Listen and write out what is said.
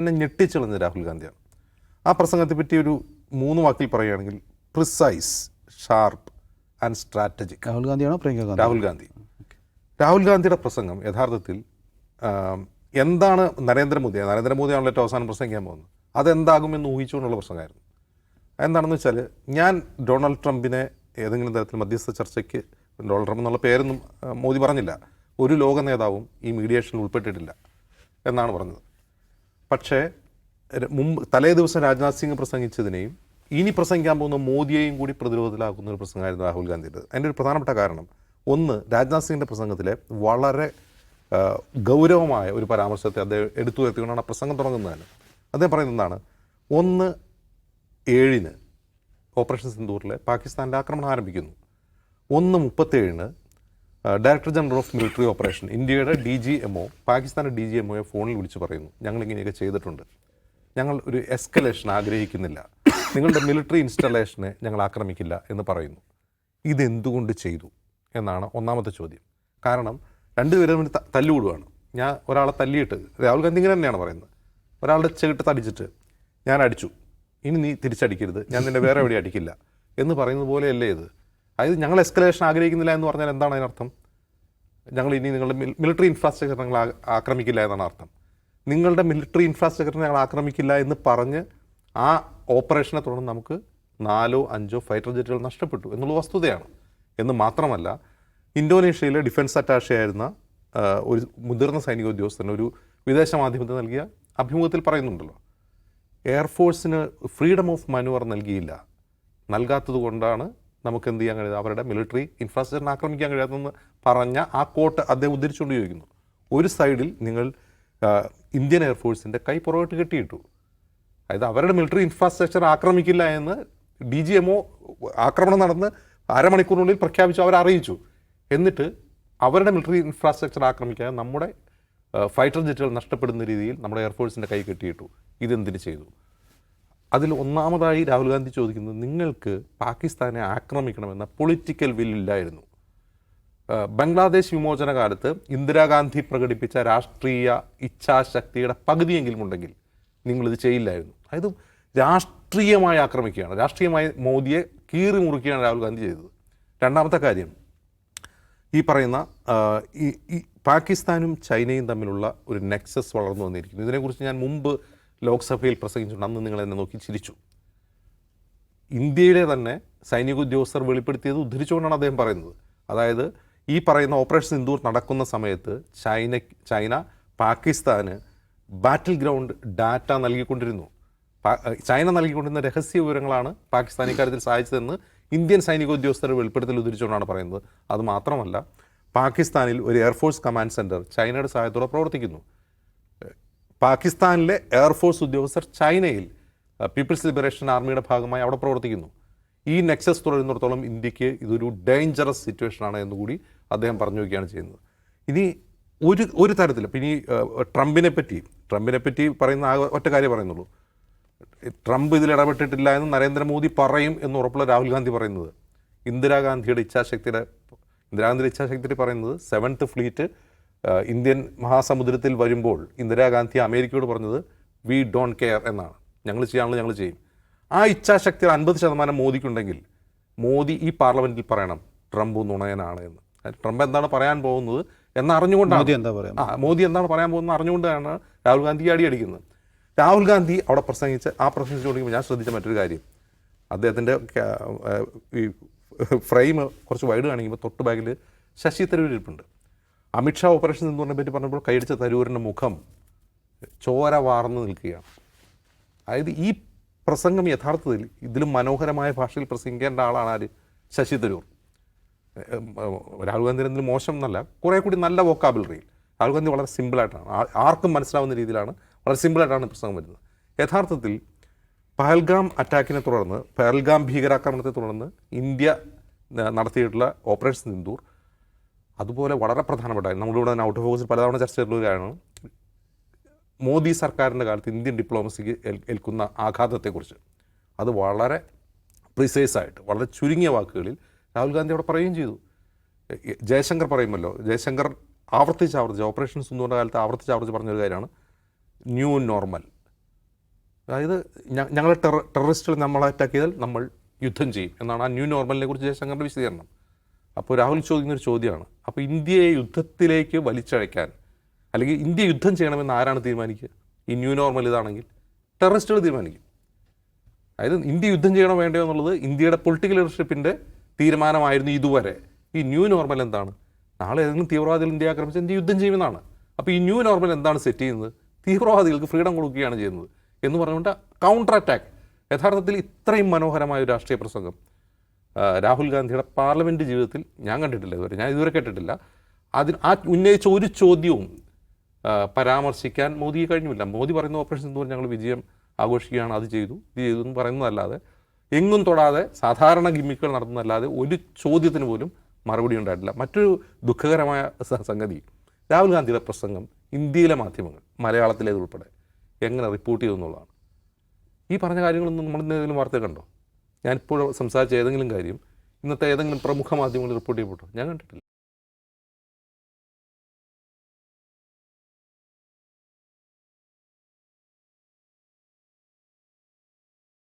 എന്നെ ഞെട്ടിച്ചെളുന്നത് രാഹുൽ ഗാന്ധിയാണ്. ആ പ്രസംഗത്തെ പറ്റി ഒരു 3 വാക്കിൽ പറയുകയാണെങ്കിൽ precise, sharp and strategic. Rahul ഗാന്ധിയാണോ പ്രിയങ്ക ഗാന്ധി? രാഹുൽ ഗാന്ധി. രാഹുൽ ഗാന്ധിയുടെ പ്രസംഗം യഥാർത്ഥത്തിൽ എന്താണ് നരേന്ദ്രമോദിയാണല്ലോ ഏറ്റവും അവസാനം പ്രസംഗിക്കാൻ പോകുന്നത്, അതെന്താകുമെന്ന് ഊഹിച്ചുകൊണ്ടുള്ള പ്രസംഗമായിരുന്നു. എന്താണെന്ന് വെച്ചാൽ, ഞാൻ ഡൊണാൾഡ് ട്രംപിനെ ഏതെങ്കിലും തരത്തിൽ മധ്യസ്ഥ ചർച്ചയ്ക്ക്, ഡൊണാൾഡ് ട്രംപ് എന്നുള്ള പേരൊന്നും മോദി പറഞ്ഞില്ല, ഒരു ലോക നേതാവും ഈ മീഡിയേഷനിൽ ഉൾപ്പെട്ടിട്ടില്ല എന്നാണ് പറഞ്ഞത്. പക്ഷേ തലേ ദിവസം രാജ്നാഥ് സിംഗ് പ്രസംഗിച്ചതിനെയും ഇനി പ്രസംഗിക്കാൻ പോകുന്ന മോദിയെയും കൂടി പ്രതിരോധത്തിലാക്കുന്ന ഒരു പ്രസംഗമായിരുന്നു രാഹുൽ ഗാന്ധിയുടെ. അതിൻ്റെ ഒരു പ്രധാനപ്പെട്ട കാരണം, ഒന്ന്, രാജ്നാഥ് സിംഗിൻ്റെ പ്രസംഗത്തിലെ വളരെ ഗൗരവമായ ഒരു പരാമർശത്തെ അദ്ദേഹം എടുത്തു വരുത്തിക്കൊണ്ടാണ് ആ പ്രസംഗം തുടങ്ങുന്നതിന്. അദ്ദേഹം പറയുന്നതാണ്, 1/7 ഓപ്പറേഷൻ സിന്ദൂറിലെ പാകിസ്ഥാൻ്റെ ആക്രമണം ആരംഭിക്കുന്നു. 1:37 director general of military operation, ഇന്ത്യയുടെ DGMO പാകിസ്ഥാൻ്റെ DGMOയെ ഫോണിൽ വിളിച്ച് പറയുന്നു, ഞങ്ങളിങ്ങനെയൊക്കെ ചെയ്തിട്ടുണ്ട്, ഞങ്ങൾ ഒരു എസ്കലേഷൻ ആഗ്രഹിക്കുന്നില്ല, നിങ്ങളുടെ മിലിറ്ററി ഇൻസ്റ്റലേഷനെ ഞങ്ങൾ ആക്രമിക്കില്ല എന്ന് പറയുന്നു. ഇതെന്തുകൊണ്ട് ചെയ്തു എന്നാണ് ഒന്നാമത്തെ ചോദ്യം. കാരണം രണ്ടുപേരും തമ്മിൽ തല്ലുകൂടുകയാണ്. ഞാൻ ഒരാളെ തല്ലിയിട്ട്, രാഹുൽ ഗാന്ധി ഇങ്ങനെ തന്നെയാണ് പറയുന്നത്, ഒരാളുടെ ചെകിട്ട് തടിച്ചിട്ട് ഞാൻ അടിച്ചു, ഇനി നീ തിരിച്ചടിക്കരുത്, ഞാൻ നിന്നെ വേറെ എവിടെ അടിക്കില്ല എന്ന് പറയുന്നത് പോലെയല്ലേ ഇത്? അതായത് ഞങ്ങൾ എസ്കലേഷൻ ആഗ്രഹിക്കുന്നില്ല എന്ന് പറഞ്ഞാൽ എന്താണ് അതിനർത്ഥം? ഞങ്ങൾ ഇനി നിങ്ങളുടെ മിലിറ്ററി ഇൻഫ്രാസ്ട്രക്ചർ ഞങ്ങൾ ആക്രമിക്കില്ല എന്നാണ് അർത്ഥം. നിങ്ങളുടെ മിലിറ്ററി ഇൻഫ്രാസ്ട്രക്ചർ ഞങ്ങൾ ആക്രമിക്കില്ല എന്ന് പറഞ്ഞ് ആ ഓപ്പറേഷനെ തുടർന്ന് നമുക്ക് 4-5 ഫൈറ്റർ ജെറ്റുകൾ നഷ്ടപ്പെട്ടു എന്നുള്ള വസ്തുതയാണ്. എന്ന് മാത്രമല്ല, ഇന്തോനേഷ്യയിലെ ഡിഫൻസ് അറ്റാഷെ ആയിരുന്ന ഒരു മുതിർന്ന സൈനിക ഉദ്യോഗസ്ഥന് ഒരു വിദേശ മാധ്യമത്തിന് നൽകിയ അഭിമുഖത്തിൽ പറയുന്നുണ്ടല്ലോ, എയർഫോഴ്സിന് ഫ്രീഡം ഓഫ് മാനുവർ നൽകാത്തത് കൊണ്ടാണ് നമുക്ക് എന്ത് ചെയ്യാൻ കഴിയാതെ, അവരുടെ മിലിറ്ററി ഇൻഫ്രാസ്ട്രക്ചറിനെ ആക്രമിക്കാൻ കഴിയാത്തതെന്ന് പറഞ്ഞ ആ കോട്ട് അദ്ദേഹം ഉദ്ധരിച്ചുകൊണ്ട് ചോദിക്കുന്നു. ഒരു സൈഡിൽ നിങ്ങൾ ഇന്ത്യൻ എയർഫോഴ്സിൻ്റെ കൈ പുറകോട്ട് കെട്ടിയിട്ടു, അതായത് അവരുടെ മിലിറ്ററി ഇൻഫ്രാസ്ട്രക്ചർ ആക്രമിക്കില്ല എന്ന് DGMO ആക്രമണം നടന്ന് അരമണിക്കൂറിനുള്ളിൽ പ്രഖ്യാപിച്ചു, അവരറിയിച്ചു. എന്നിട്ട് അവരുടെ മിലിറ്ററി ഇൻഫ്രാസ്ട്രക്ചർ ആക്രമിക്കാൻ നമ്മുടെ ഫൈറ്റർ ജെറ്റുകൾ നഷ്ടപ്പെടുന്ന രീതിയിൽ നമ്മുടെ എയർഫോഴ്സിൻ്റെ കൈ കെട്ടിയിട്ടു. ഇതെന്തിന് ചെയ്തു? അതിൽ ഒന്നാമതായി രാഹുൽ ഗാന്ധി ചോദിക്കുന്നത്, നിങ്ങൾക്ക് പാകിസ്ഥാനെ ആക്രമിക്കണമെന്ന പൊളിറ്റിക്കൽ വില്ലില്ലായിരുന്നു. ബംഗ്ലാദേശ് വിമോചന കാലത്ത് ഇന്ദിരാഗാന്ധി പ്രകടിപ്പിച്ച രാഷ്ട്രീയ ഇച്ഛാശക്തിയുടെ പകുതിയെങ്കിലും ഉണ്ടെങ്കിൽ നിങ്ങളിത് ചെയ്യില്ലായിരുന്നു. അതായത് രാഷ്ട്രീയമായി ആക്രമിക്കുകയാണ്, രാഷ്ട്രീയമായി മോദിയെ കീറി മുറിക്കുകയാണ് രാഹുൽ ഗാന്ധി ചെയ്തത്. രണ്ടാമത്തെ കാര്യം, ഈ പറയുന്ന ഈ പാകിസ്ഥാനും ചൈനയും തമ്മിലുള്ള ഒരു നെക്സസ് വളർന്നു വന്നിരിക്കുന്നു. ഇതിനെക്കുറിച്ച് ഞാൻ മുമ്പ് ലോക്സഭയിൽ പ്രസംഗിച്ചിട്ടുണ്ട്. അന്ന് നിങ്ങൾ എന്നെ നോക്കി ചിരിച്ചു. ഇന്ത്യയിലെ തന്നെ സൈനിക ഉദ്യോഗസ്ഥർ വെളിപ്പെടുത്തിയത് ഉദ്ധരിച്ചുകൊണ്ടാണ് അദ്ദേഹം പറയുന്നത്. അതായത് ഈ പറയുന്ന ഓപ്പറേഷൻ സിന്ദൂർ നടക്കുന്ന സമയത്ത് ചൈന പാകിസ്ഥാന് ബാറ്റിൽ ഗ്രൗണ്ട് ഡാറ്റ നൽകിക്കൊണ്ടിരുന്നു. ചൈന നൽകിക്കൊണ്ടിരുന്ന രഹസ്യ വിവരങ്ങളാണ് പാകിസ്ഥാൻ ഇക്കാര്യത്തിൽ സഹായിച്ചതെന്ന് ഇന്ത്യൻ സൈനിക ഉദ്യോഗസ്ഥർ വെളിപ്പെടുത്തൽ ഉദ്ധരിച്ചുകൊണ്ടാണ് പറയുന്നത്. അതുമാത്രമല്ല, പാകിസ്ഥാനിൽ ഒരു എയർഫോഴ്സ് കമാൻഡ് സെൻറ്റർ ചൈനയുടെ സഹായത്തോടെ പ്രവർത്തിക്കുന്നു. പാകിസ്ഥാനിലെ എയർഫോഴ്സ് ഉദ്യോഗസ്ഥർ ചൈനയിൽ പീപ്പിൾസ് ലിബറേഷൻ ആർമിയുടെ ഭാഗമായി അവിടെ പ്രവർത്തിക്കുന്നു. ഈ നെക്സസ് തുടരുന്നിടത്തോളം ഇന്ത്യക്ക് ഇതൊരു ഡേഞ്ചറസ് സിറ്റുവേഷനാണ് എന്നുകൂടി അദ്ദേഹം പറഞ്ഞു വയ്ക്കുകയാണ് ചെയ്യുന്നത്. ഇനി ഒരു തരത്തിൽ ഇപ്പം ഇനി ട്രംപിനെ പറ്റി പറയുന്ന ഒറ്റ കാര്യം പറയുന്നുള്ളൂ, ട്രംപ് ഇതിൽ ഇടപെട്ടിട്ടില്ല എന്ന് നരേന്ദ്രമോദി പറയും എന്ന് ഉറപ്പുള്ള രാഹുൽ ഗാന്ധി പറയുന്നത്, ഇന്ദിരാഗാന്ധിയുടെ ഇച്ഛാശക്തി പറയുന്നത് 7th ഫ്ലീറ്റ് ഇന്ത്യൻ മഹാസമുദ്രത്തിൽ വരുമ്പോൾ ഇന്ദിരാഗാന്ധി അമേരിക്കയോട് പറഞ്ഞത് വി ഡോണ്ട് കെയർ എന്നാണ്, ഞങ്ങൾ ചെയ്യാനുള്ളത് ഞങ്ങൾ ചെയ്യും. ആ ഇച്ഛാശക്തി 50% മോദിക്കുണ്ടെങ്കിൽ മോദി ഈ പാർലമെൻറ്റിൽ പറയണം ട്രംപ് നുണയനാണ് എന്ന്. ട്രംപ് എന്താണ് പറയാൻ പോകുന്നത് എന്നറിഞ്ഞുകൊണ്ടാണ് മോദി എന്താണ് പറയാൻ പോകുന്നത് അറിഞ്ഞുകൊണ്ടാണ് രാഹുൽ ഗാന്ധി അടിക്കുന്നത്. രാഹുൽ ഗാന്ധി അവിടെ പ്രസംഗിച്ചുകൊണ്ടിരിക്കുമ്പോൾ ഞാൻ ശ്രദ്ധിച്ച മറ്റൊരു കാര്യം, അദ്ദേഹത്തിൻ്റെ ഈ ഫ്രെയിം കുറച്ച് വൈഡ് കാണിക്കുമ്പോൾ തൊട്ട് ബാഗിൽ ശശി തരൂർ ഇരിപ്പുണ്ട്. അമിത്ഷാ ഓപ്പറേഷൻ സിന്ദൂറിനെ പറ്റി പറഞ്ഞപ്പോൾ കൈയടിച്ച തരൂരിൻ്റെ മുഖം ചോര വാർന്ന് നിൽക്കുകയാണ്. അതായത് ഈ പ്രസംഗം യഥാർത്ഥത്തിൽ ഇതിലും മനോഹരമായ ഭാഷയിൽ പ്രസംഗിക്കേണ്ട ആളാണ് ആര്? ശശി തരൂർ. രാഹുൽ ഗാന്ധി എന്തെങ്കിലും മോശം എന്നല്ല, കുറേ കൂടി നല്ല വോക്കാബുലറിയിൽ രാഹുൽ ഗാന്ധി വളരെ സിമ്പിളായിട്ടാണ്, ആർക്കും മനസ്സിലാവുന്ന രീതിയിലാണ്, വളരെ സിമ്പിളായിട്ടാണ് പ്രസംഗം വരുന്നത്. യഥാർത്ഥത്തിൽ പഹൽഗാം അറ്റാക്കിനെ തുടർന്ന്, പഹൽഗാം ഭീകരാക്രമണത്തെ തുടർന്ന് ഇന്ത്യ നടത്തിയിട്ടുള്ള ഓപ്പറേഷൻ സിന്ദൂർ അതുപോലെ വളരെ പ്രധാനപ്പെട്ടായിരുന്നു. നമ്മളിവിടെ തന്നെ ഔട്ട് ഓഫ് ഫോക്കസിൽ പലതവണ ചർച്ച ചെയ്തിട്ടുള്ളതാണ് മോദി സർക്കാരിൻ്റെ കാലത്ത് ഇന്ത്യൻ ഡിപ്ലോമസിക്ക് ഏൽക്കുന്ന ആഘാതത്തെക്കുറിച്ച്. അത് വളരെ പ്രിസൈസായിട്ട്, വളരെ ചുരുങ്ങിയ വാക്കുകളിൽ രാഹുൽ ഗാന്ധി അവിടെ പറയുകയും ചെയ്തു. ജയശങ്കർ പറയുമല്ലോ, ജയശങ്കർ ആവർത്തിച്ച് ഓപ്പറേഷൻ സിന്ദൂറിൻ്റെ കാലത്ത് ആവർത്തിച്ച് പറഞ്ഞൊരു കാര്യമാണ് ന്യൂ നോർമൽ. അതായത് ഞങ്ങളെ ടെററിസ്റ്റുകൾ നമ്മളെ അറ്റാക്ക് ചെയ്താൽ നമ്മൾ യുദ്ധം ചെയ്യും എന്നാണ് ആ ന്യൂ നോർമലിനെ കുറിച്ച് ജയശങ്കറിൻ്റെ വിശദീകരണം. അപ്പോൾ രാഹുൽ ചോദിക്കുന്നൊരു ചോദ്യമാണ്, അപ്പോൾ ഇന്ത്യയെ യുദ്ധത്തിലേക്ക് വലിച്ചഴയ്ക്കാൻ അല്ലെങ്കിൽ ഇന്ത്യ യുദ്ധം ചെയ്യണമെന്ന് ആരാണ് തീരുമാനിക്കുക? ഈ ന്യൂ നോർമൽ ഇതാണെങ്കിൽ ടെററിസ്റ്റുകൾ തീരുമാനിക്കും. അതായത് ഇന്ത്യ യുദ്ധം ചെയ്യണോ വേണ്ടയോ എന്നുള്ളത് ഇന്ത്യയുടെ പൊളിറ്റിക്കൽ ലീഡർഷിപ്പിൻ്റെ തീരുമാനമായിരുന്നു ഇതുവരെ. ഈ ന്യൂ നോർമൽ എന്താണ്? നാളെ ഏതെങ്കിലും തീവ്രവാദികൾ ഇന്ത്യ ആക്രമിച്ച് ഇന്ത്യ യുദ്ധം ചെയ്യുമെന്നാണ്. അപ്പോൾ ഈ ന്യൂ നോർമൽ എന്താണ് സെറ്റ് ചെയ്യുന്നത്? തീവ്രവാദികൾക്ക് ഫ്രീഡം കൊടുക്കുകയാണ് ചെയ്യുന്നത് എന്ന് പറഞ്ഞുകൊണ്ട് കൗണ്ടർ അറ്റാക്ക്. യഥാർത്ഥത്തിൽ ഇത്രയും മനോഹരമായ ഒരു രാഷ്ട്രീയ പ്രസംഗം രാഹുൽ ഗാന്ധിയുടെ പാർലമെൻറ്റ് ജീവിതത്തിൽ ഞാൻ കണ്ടിട്ടില്ല ഇതുവരെ, ഞാൻ ഇതുവരെ കേട്ടിട്ടില്ല. ആ ഉന്നയിച്ച ഒരു ചോദ്യവും പരാമർശിക്കാൻ മോദിക്ക് കഴിഞ്ഞില്ല. മോദി പറയുന്ന ഓപ്പറേഷൻ സിന്ദൂർ ഞങ്ങൾ വിജയം ആഘോഷിക്കുകയാണ്, അത് ചെയ്തു ഇത് ചെയ്തു എന്ന് പറയുന്നതല്ലാതെ എങ്ങും തൊടാതെ സാധാരണ ഗിമ്മിക്കുകൾ നടത്തുന്നതല്ലാതെ ഒരു ചോദ്യത്തിന് പോലും മറുപടി ഉണ്ടായിട്ടില്ല. മറ്റൊരു ദുഃഖകരമായ സംഗതി, രാഹുൽ ഗാന്ധിയുടെ പ്രസംഗം ഇന്ത്യയിലെ മാധ്യമങ്ങൾ മലയാളത്തിലേതുൾപ്പെടെ എങ്ങനെ റിപ്പോർട്ട് ചെയ്തു എന്നുള്ളതാണ്. ഈ പറഞ്ഞ കാര്യങ്ങളൊന്നും നമ്മൾ എന്തെങ്കിലും വാർത്ത കണ്ടോ? ഞാനിപ്പോൾ സംസാരിച്ച ഏതെങ്കിലും കാര്യം ഇന്നത്തെ ഏതെങ്കിലും പ്രമുഖ മാധ്യമങ്ങളിൽ റിപ്പോർട്ട് ചെയ്യപ്പെട്ടോ? ഞാൻ കണ്ടിട്ടില്ല.